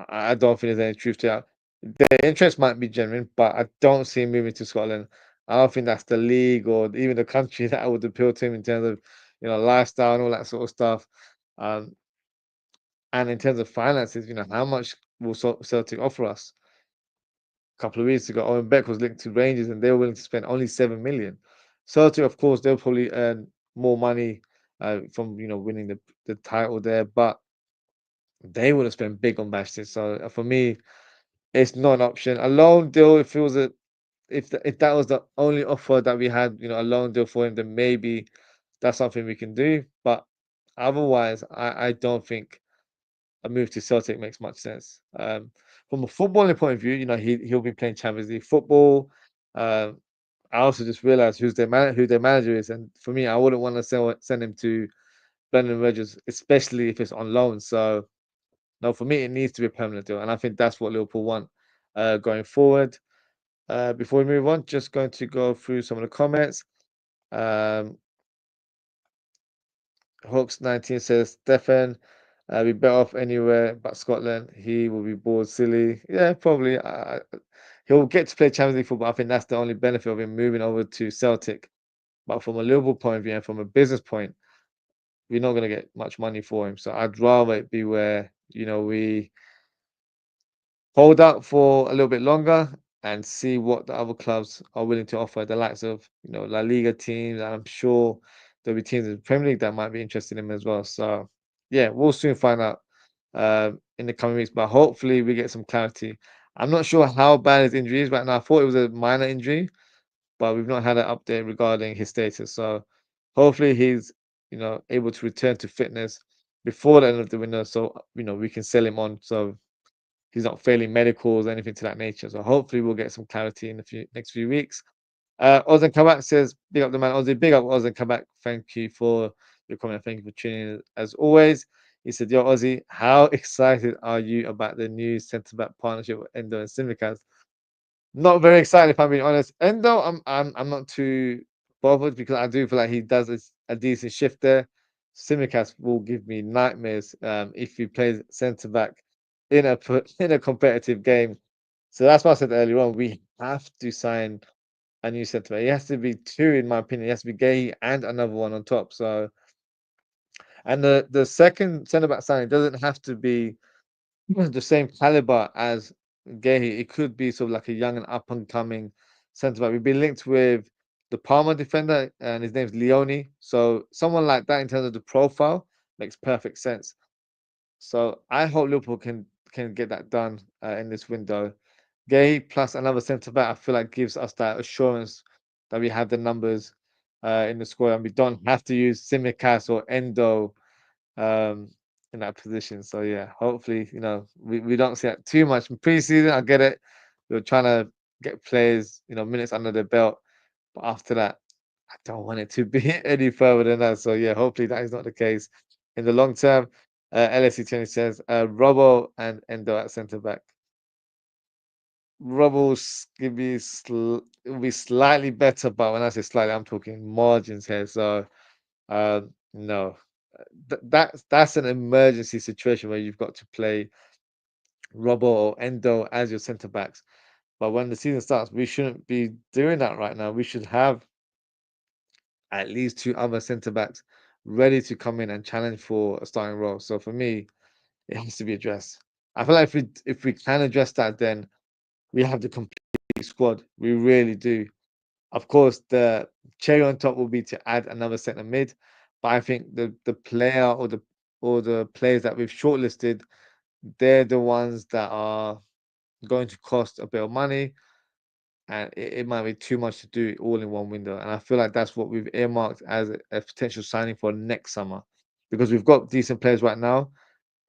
I don't think there's any truth to that. The interest might be genuine, but I don't see him moving to Scotland. I don't think that's the league or even the country that would appeal to him in terms of, lifestyle and all that sort of stuff. Um, and in terms of finances, how much will Celtic offer us? A couple of weeks ago, Owen Beck was linked to Rangers and they were willing to spend only 7 million. Celtic, of course, they'll probably earn more money from, winning the title there, but they would have spent big on Bashir. So for me, it's not an option. A loan deal, if it was if that was the only offer that we had, a loan deal for him, then maybe that's something we can do. But otherwise, I don't think a move to Celtic makes much sense. From a footballing point of view, he'll be playing Champions League football. Um, I also just realized who their manager is, and for me, I wouldn't want to send him to Brendan Rodgers, especially if it's on loan. So no, for me, it needs to be a permanent deal, and I think that's what Liverpool want going forward. Before we move on, just going to go through some of the comments. Um, Hawks 19 says, Stefan, be better off anywhere but Scotland. He will be bored silly. Yeah, probably. He'll get to play Champions League football. I think that's the only benefit of him moving over to Celtic. But from a Liverpool point of view and from a business point, we're not going to get much money for him. So I'd rather it be where, we hold out for a little bit longer and see what the other clubs are willing to offer. The likes of La Liga teams, and I'm sure there'll be teams in the Premier League that might be interested in him as well. So yeah, we'll soon find out in the coming weeks. But hopefully we get some clarity. I'm not sure how bad his injury is right now. I thought it was a minor injury, but we've not had an update regarding his status. So hopefully he's able to return to fitness before the end of the window, so we can sell him on. So he's not failing medicals or anything to that nature. So hopefully we'll get some clarity in the next few weeks. Ozen Kabak says, big up the man, Ozzy. Big up Ozen Kabak. Thank you for your comment. Thank you for tuning in as always. He said, Yo, Ozzy, how excited are you about the new centre back partnership with Endo and Simicast? Not very excited, if I'm being honest. Endo, I'm not too bothered because I do feel like he does a decent shift there. Simicast will give me nightmares if he plays centre back in a competitive game. So that's why I said earlier on, we have to sign a new centre back. It has to be two, in my opinion. It has to be Guehi and another one on top. So, and the second centre back signing doesn't have to be the same caliber as Guehi. It could be sort of like a young and up and coming centre back. We've been linked with the Parma defender, and his name's Leone. So someone like that in terms of the profile makes perfect sense. So I hope Liverpool can get that done in this window. Gay plus another centre back, I feel like gives us that assurance that we have the numbers in the squad, and we don't have to use Simicast or Endo um, in that position. So yeah, hopefully we don't see that too much in preseason. I get it. We're trying to get players minutes under their belt, but after that, I don't want it to be any further than that. So yeah, hopefully that is not the case in the long term. LSC20 says Robbo and Endo at centre back. Robbo's will be slightly better, but when I say slightly, I'm talking margins here. So no, that's an emergency situation where you've got to play Robbo or Endo as your centre backs. But when the season starts, we shouldn't be doing that right now. We should have at least two other centre backs ready to come in and challenge for a starting role. So for me, it has to be addressed. I feel like if we can address that, then we have the complete squad. We really do. Of course, the cherry on top will be to add another centre mid, but I think the player or the players that we've shortlisted, they're the ones that are going to cost a bit of money, and it might be too much to do it all in one window. And I feel like that's what we've earmarked as a potential signing for next summer, because we've got decent players right now,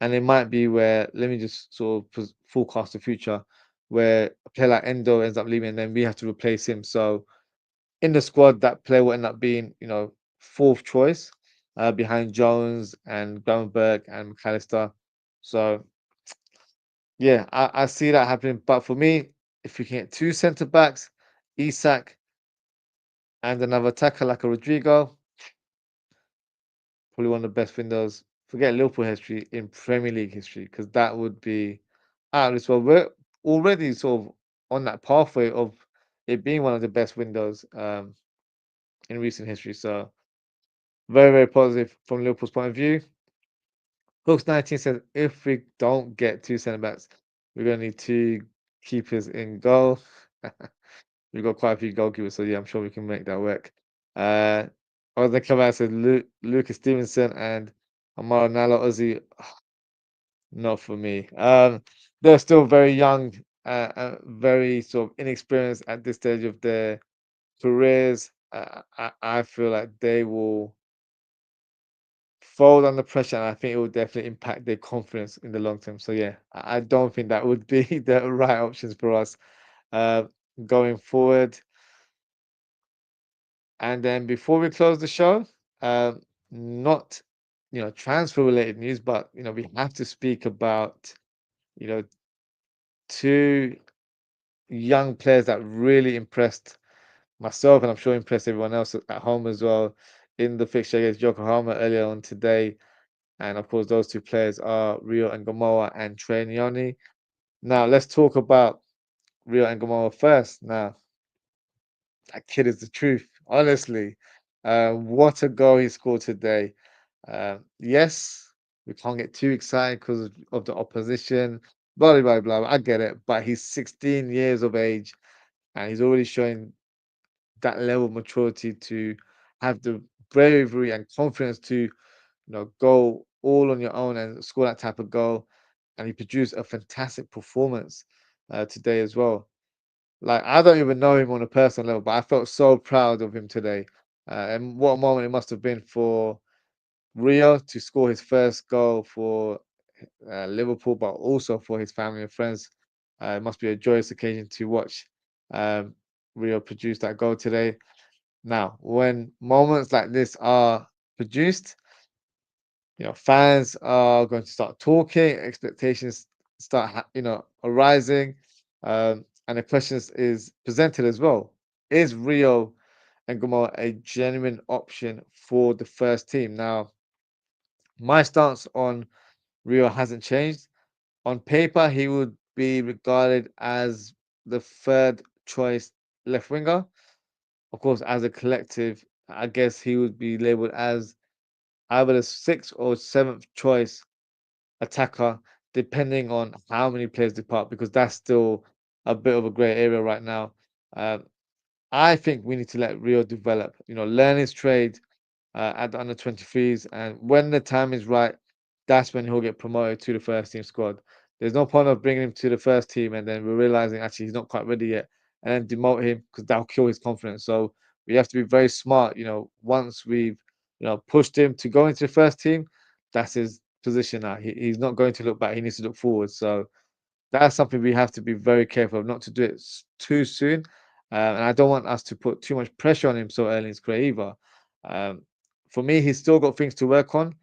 and it might be where let me just sort of forecast the future, where a player like Endo ends up leaving, and then we have to replace him. So in the squad, that player will end up being, fourth choice behind Jones and Gravenberg and McAllister. So yeah, I see that happening. But for me, if we can get two centre backs, Isak and another attacker like a Rodrigo, probably one of the best windows. Forget Liverpool history in Premier League history, because that would be out of this world. We're already sort of on that pathway of it being one of the best windows in recent history. So very, very positive from Liverpool's point of view. Hooks19 says if we don't get two centre backs, we're gonna need two keepers in goal. We've got quite a few goalkeepers, so yeah, I'm sure we can make that work. Other come out said Lucas Stevenson and Amara Nala Ozzy. Not for me. They're still very young, very sort of inexperienced at this stage of their careers. I feel like they will fold under pressure, and I think it will definitely impact their confidence in the long term. So yeah, I don't think that would be the right options for us uh, going forward. And then before we close the show, not transfer related news, but we have to speak about you know two young players that really impressed myself, and I'm sure impressed everyone else at home as well in the fixture against Yokohama earlier on today. And of course, those two players are Rio Ngumoha and Trey Nyoni. Now, let's talk about Rio Ngumoha first. Now, that kid is the truth, honestly. What a goal he scored today. Yes, we can't get too excited because of the opposition, blah, blah, blah, blah. I get it. But he's 16 years of age, and he's already showing that level of maturity to have the bravery and confidence to go all on your own and score that type of goal. And he produced a fantastic performance today as well. Like, I don't even know him on a personal level, but I felt so proud of him today. And what a moment it must have been for Rio to score his first goal for Liverpool, but also for his family and friends. It must be a joyous occasion to watch um, Rio produce that goal today. Now, when moments like this are produced, fans are going to start talking, expectations start, arising, and the questions is presented as well. Is Rio and Ngumoha a genuine option for the first team? Now, my stance on Rio hasn't changed. On paper, he would be regarded as the third choice left winger. Of course, as a collective, I guess he would be labeled as either the sixth or seventh choice attacker, depending on how many players depart, because that's still a bit of a grey area right now. Um, I think we need to let Rio develop, learn his trade at the under 23s, and when the time is right, that's when he'll get promoted to the first team squad. There's no point of bringing him to the first team and then we're realizing actually he's not quite ready yet, and then demote him because that'll kill his confidence. So we have to be very smart. Once we've pushed him to go into the first team, that's his position now. He's not going to look back. He needs to look forward. So that's something we have to be very careful of, not to do it too soon. And I don't want us to put too much pressure on him so early in his career either. Um, for me, he's still got things to work on.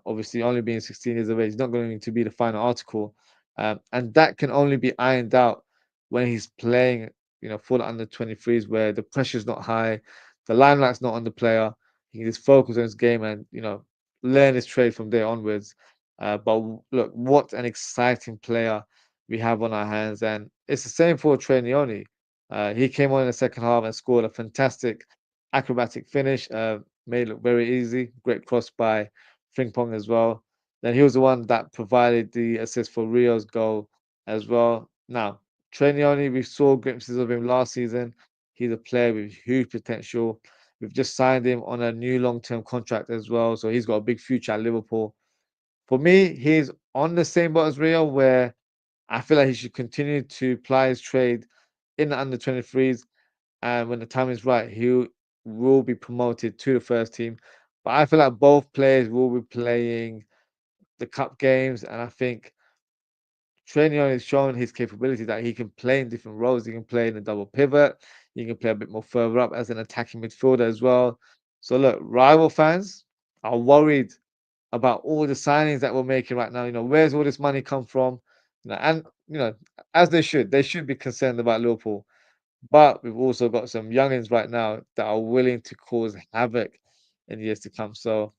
Obviously, only being 16 years of age, he's not going to be the final article, and that can only be ironed out when he's playing, for the under 23s, where the pressure's not high, the limelight's not on the player. He can just focus on his game and learn his trade from there onwards. Look, what an exciting player we have on our hands, and it's the same for Trey Nyoni. He came on in the second half and scored a fantastic acrobatic finish. Made it look very easy. Great cross by Frimpong as well. Then he was the one that provided the assist for Rio's goal as well. Now, Trey Nyoni, we saw glimpses of him last season. He's a player with huge potential. We've just signed him on a new long-term contract as well, so he's got a big future at Liverpool. For me, he's on the same boat as Rio, where I feel like he should continue to ply his trade in the under 23s, and when the time is right, he will be promoted to the first team. But I feel like both players will be playing the cup games, and I think Trenion has shown his capability that he can play in different roles. He can play in a double pivot. He can play a bit more further up as an attacking midfielder as well. So look, rival fans are worried about all the signings that we're making right now. Where's all this money come from? And as they should. They should be concerned about Liverpool. But we've also got some youngins right now that are willing to cause havoc in years to come. So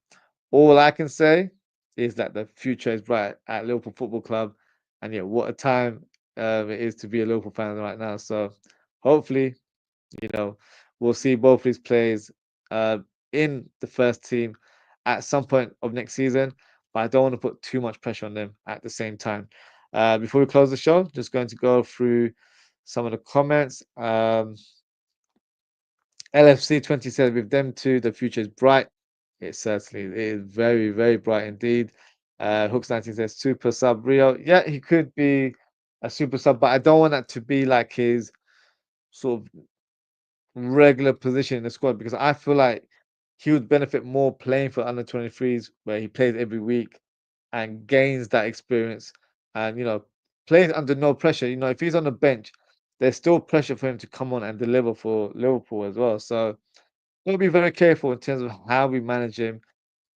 all I can say is that the future is bright at Liverpool Football Club, and yeah, what a time it is to be a Liverpool fan right now. So hopefully, you know, we'll see both these players uh, in the first team at some point of next season. But I don't want to put too much pressure on them at the same time. Before we close the show, just going to go through some of the comments. LFC 20 said, with them too, the future is bright. It certainly is very, very bright indeed. Hooks 19 says, super sub Rio. Yeah, he could be a super sub, but I don't want that to be like his sort of regular position in the squad, because I feel like he would benefit more playing for under 23s where he plays every week and gains that experience and, plays under no pressure. If he's on the bench, there's still pressure for him to come on and deliver for Liverpool as well. So we'll be very careful in terms of how we manage him.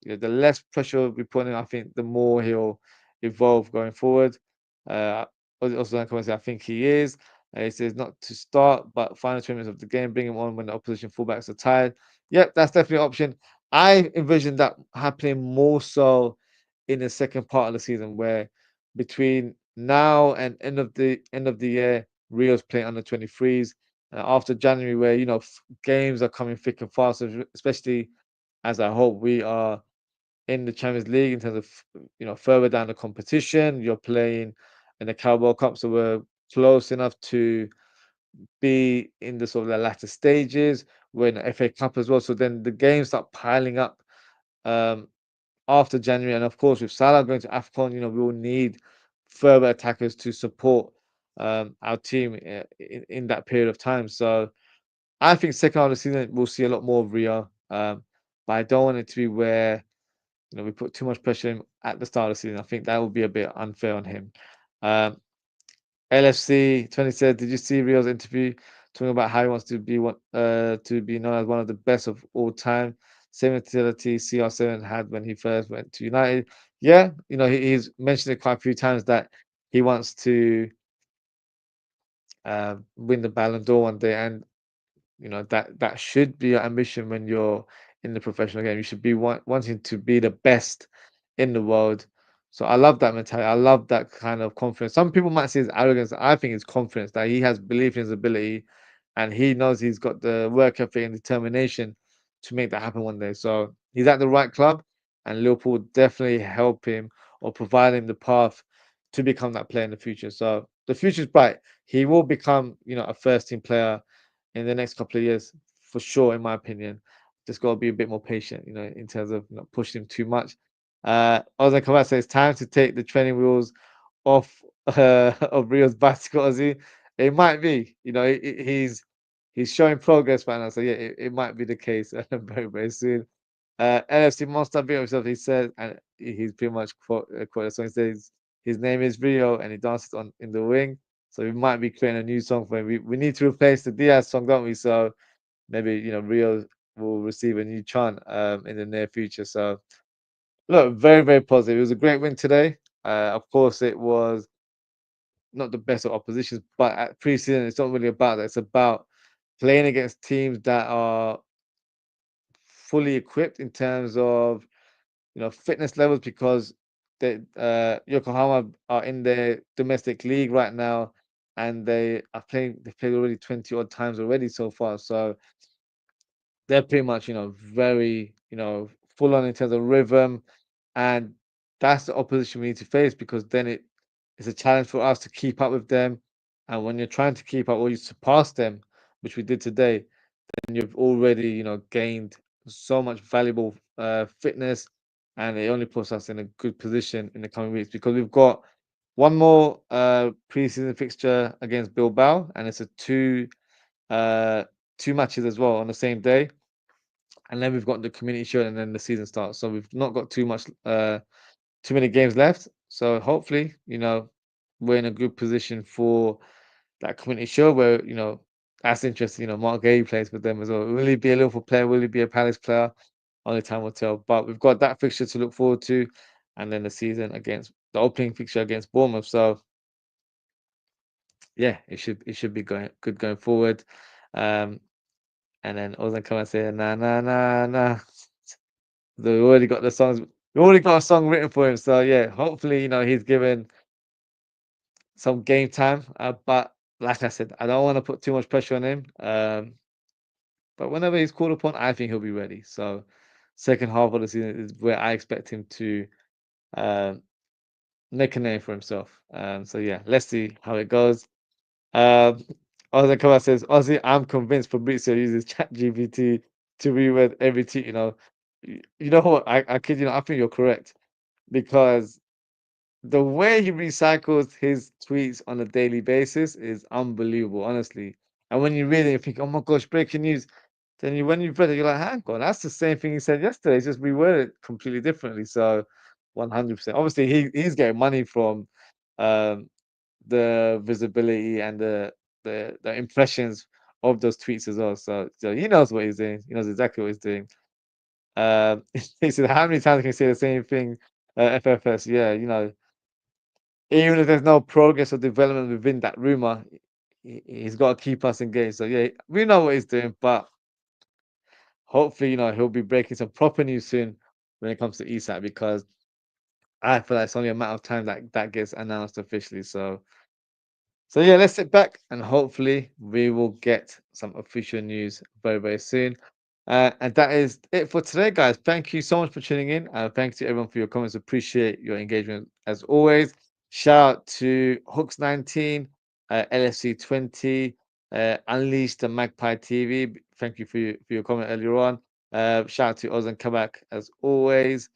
The less pressure we put on him, I think the more he'll evolve going forward. Uh, also, in comments, I think he is. He says not to start, but final 20 minutes of the game, bring him on when the opposition fullbacks are tired. Yep, that's definitely an option. I envision that happening more so in the second part of the season, where between now and end of the year, Rio's playing under 23s. After January, where games are coming thick and fast, especially as I hope we are in the Champions League in terms of further down the competition. You're playing in the Carabao Cup, so we're close enough to be in the sort of the latter stages. We're in the FA Cup as well, so then the games start piling up um, after January, and of course with Salah going to AFCON, we will need further attackers to support our team in that period of time. So I think second half of the season we'll see a lot more of Rio, but I don't want it to be where we put too much pressure on him at the start of the season. I think that would be a bit unfair on him. Um, LFC 20 said, did you see Rio's interview talking about how he wants to be known as one of the best of all time? Same mentality CR7 had when he first went to United. Yeah, he's mentioned it quite a few times that he wants to win the Ballon d'Or one day, and that should be your ambition when you're in the professional game. You should be wanting to be the best in the world. So I love that mentality. I love that kind of confidence. Some people might say it's arrogance. I think it's confidence that he has belief in his ability, and he knows he's got the work ethic and determination to make that happen one day. So he's at the right club, and Liverpool will definitely help him or provide him the path to become that player in the future. So the future is bright. He will become, a first team player in the next couple of years, for sure, in my opinion. Just got to be a bit more patient, in terms of not pushing him too much. Ozan Kabak says it's time to take the training wheels off of Rio's bicycle, Ozzy. It might be, he's showing progress right now. So yeah, it might be the case very, very soon. NFC Monster Rio himself, he said, and he's pretty much quoted. So he says his name is Rio and he dances on in the wing. So we might be creating a new song for him. We need to replace the Diaz song, don't we? So maybe Rio will receive a new chant in the near future. So Look, very, very positive. It was a great win today. Of course, it was not the best of oppositions, but at pre-season, it's not really about that. It's about playing against teams that are fully equipped in terms of fitness levels because Yokohama are in their domestic league right now, and they've played already 20 odd times already so far. So they're pretty much, very, full on in terms of rhythm, and that's the opposition we need to face because then it's a challenge for us to keep up with them. And when you're trying to keep up or you surpass them, which we did today, then you've already, gained so much valuable fitness, and it only puts us in a good position in the coming weeks because we've got one more preseason fixture against Bilbao, and it's a uh two matches as well on the same day, and then we've got the community shield, and then the season starts. So we've not got too many games left. So hopefully, we're in a good position for that community shield where, that's interesting. Marc Guehi plays with them as well. Will he be a Liverpool player? Will he be a Palace player? Only time will tell. But we've got that fixture to look forward to, and then the season against the opening fixture against Bournemouth. So yeah, it should be going good going forward. Um, and then Ozan come and say, nah, nah, nah, nah. We already got the songs. We already got a song written for him. So yeah, hopefully, he's given some game time. But like I said, I don't want to put too much pressure on him. But whenever he's called upon, I think he'll be ready. So second half of the season is where I expect him to um, make a name for himself. So yeah, let's see how it goes. Um, Ozzy Kaba says, Ozzy, I'm convinced Fabrizio uses ChatGPT to reread every tweet. You know what? I kid you not, I think you're correct because the way he recycles his tweets on a daily basis is unbelievable, honestly. And when you read it, you think, "Oh my gosh, breaking news!" Then when you've read it, you're like, "Hang on, that's the same thing he said yesterday. It's just reworded completely differently." So, 100%. Obviously, he's getting money from um, the visibility and the impressions of those tweets as well. So he knows what he's doing. He knows exactly what he's doing. He said, "How many times can you say the same thing?" FFS, yeah, even if there's no progress or development within that rumor, he's got to keep us engaged. So yeah, we know what he's doing, but hopefully, he'll be breaking some proper news soon when it comes to Isak because I feel like it's only a matter of time that that gets announced officially. So yeah, let's sit back and hopefully we will get some official news very, very soon. And that is it for today, guys. Thank you so much for tuning in. And thanks to everyone for your comments. Appreciate your engagement as always. Shout out to Hooks19, LFC 20, Unleash the Magpie TV. Thank you for your comment earlier on. Shout out to Ozan Kabak as always.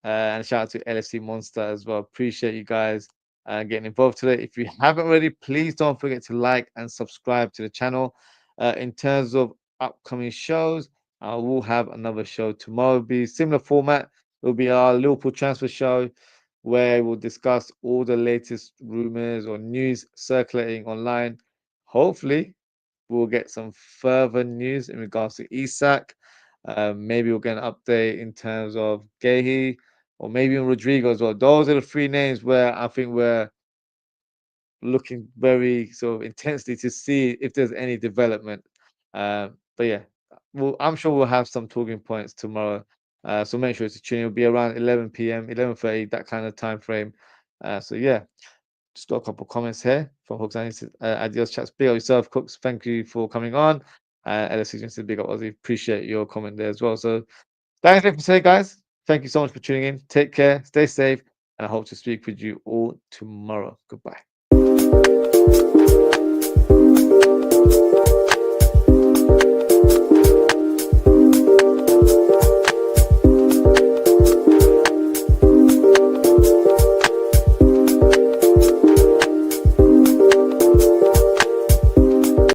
And shout out to LFC Monster as well. Appreciate you guys getting involved today. If you haven't already, please don't forget to like and subscribe to the channel. In terms of upcoming shows, I will have another show tomorrow. It'll be similar format. It'll be our Liverpool transfer show where we'll discuss all the latest rumors or news circulating online. Hopefully, we'll get some further news in regards to Isak. Maybe we'll get an update in terms of Guehi or maybe in Rodrigo as well. Those are the three names where I think we're looking very sort of intensely to see if there's any development. But yeah, I'm sure we'll have some talking points tomorrow. So make sure to tune in. It'll be around 11 p.m., 11:30, that kind of time frame. So yeah, just got a couple of comments here from Hooks. And he said, adios, chats. Big up yourself, Cooks. Thank you for coming on. LSC said, big up, Ozzy. Appreciate your comment there as well. So thanks for today, guys. Thank you so much for tuning in. Take care, stay safe, and I hope to speak with you all tomorrow. Goodbye.